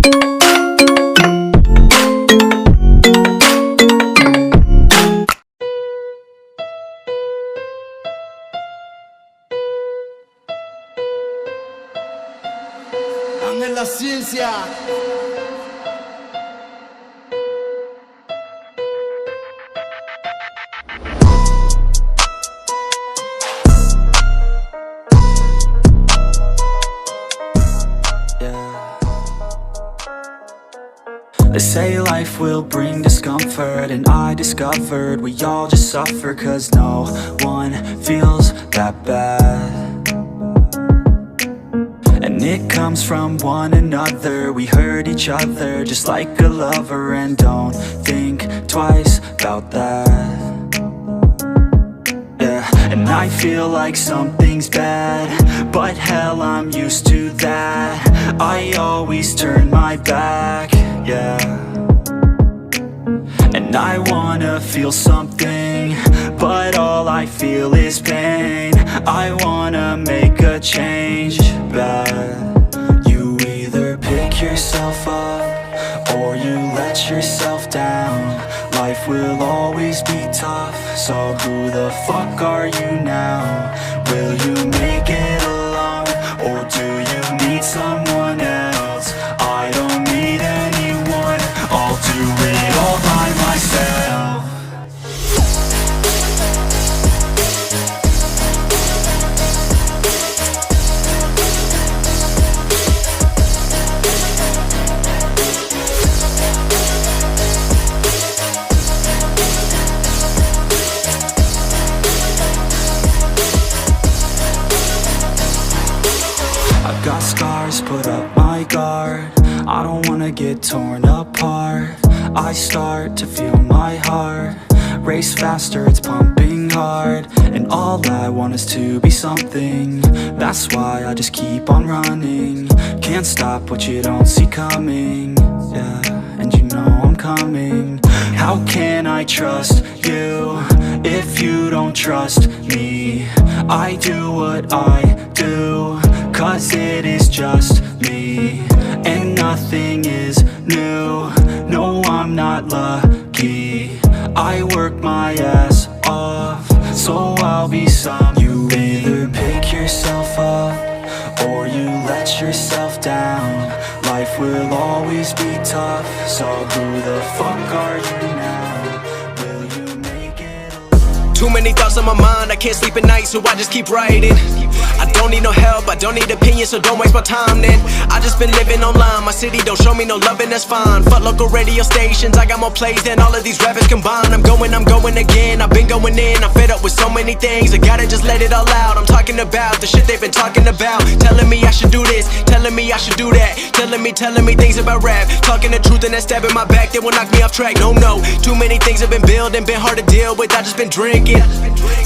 En la ciencia. They say life will bring discomfort, and I discovered we all just suffer, 'cause no one feels that bad. And it comes from one another. We hurt each other just like a lover, and don't think twice about that. Yeah, and I feel like something's bad, but hell, I'm used to that. I always turn my back, yeah. And I wanna feel something, but all I feel is pain. I wanna make a change, but you either pick yourself up or you let yourself down. Life will always be tough, so who the fuck are you now? Will you make it alone, or do you need someone else? I don't need anyone, I'll do it all by myself. I've got scars, put up my guard. I don't wanna get torn apart. I start to feel my heart race faster, it's pumping hard. And all I want is to be something. That's why I just keep on running. Can't stop what you don't see coming. Yeah, and you know I'm coming. How can I trust you if you don't trust me? I do what I do, 'cause it is just me, and nothing is new. No, I'm not lucky. I work my ass off, so I'll be some. You either pick yourself up or you let yourself down. Life will always be tough, so who the fuck are you now? Will you make it alone? Too many thoughts on my mind, I can't sleep at night, so I just keep writing. I don't need no help, I don't need opinions, so don't waste my time then. I just been living online, my city don't show me no love, and that's fine. Fuck local radio stations, I got more plays than all of these rappers combined. I'm going again, I've been going in, I'm fed up with so many things. I gotta just let it all out, I'm talking about the shit they've been talking about. Telling me I should do this, telling me I should do that. Telling me things about rap. Talking the truth and that stab in my back, they will knock me off track. No, too many things have been building, been hard to deal with, I just been drinking.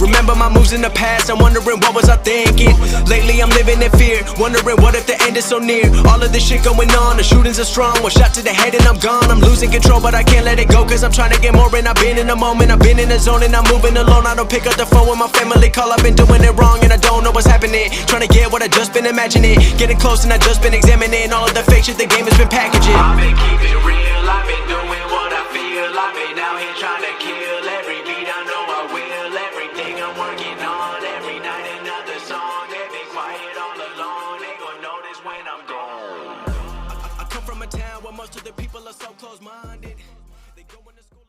Remember my moves in the past, I'm wondering what was I thinking. Lately I'm living in fear, wondering what if the end is so near. All of this shit going on, the shootings are strong. One shot to the head and I'm gone. I'm losing control but I can't let it go, 'cause I'm trying to get more. And I've been in the moment, I've been in the zone, and I'm moving alone. I don't pick up the phone when my family call, I've been doing it wrong and I don't know what's happening. Trying to get what I just been imagining, getting close and I just been examining all of the fake shit the game has been packaging. I've been keeping it real, I've been doing what I feel. I've been out here trying to kill every beat, I know I will. Everything I'm working on, every night another song. They've been quiet all along, they gon' notice when I'm gone. I come from a town where most of the people are so close-minded. They go into school.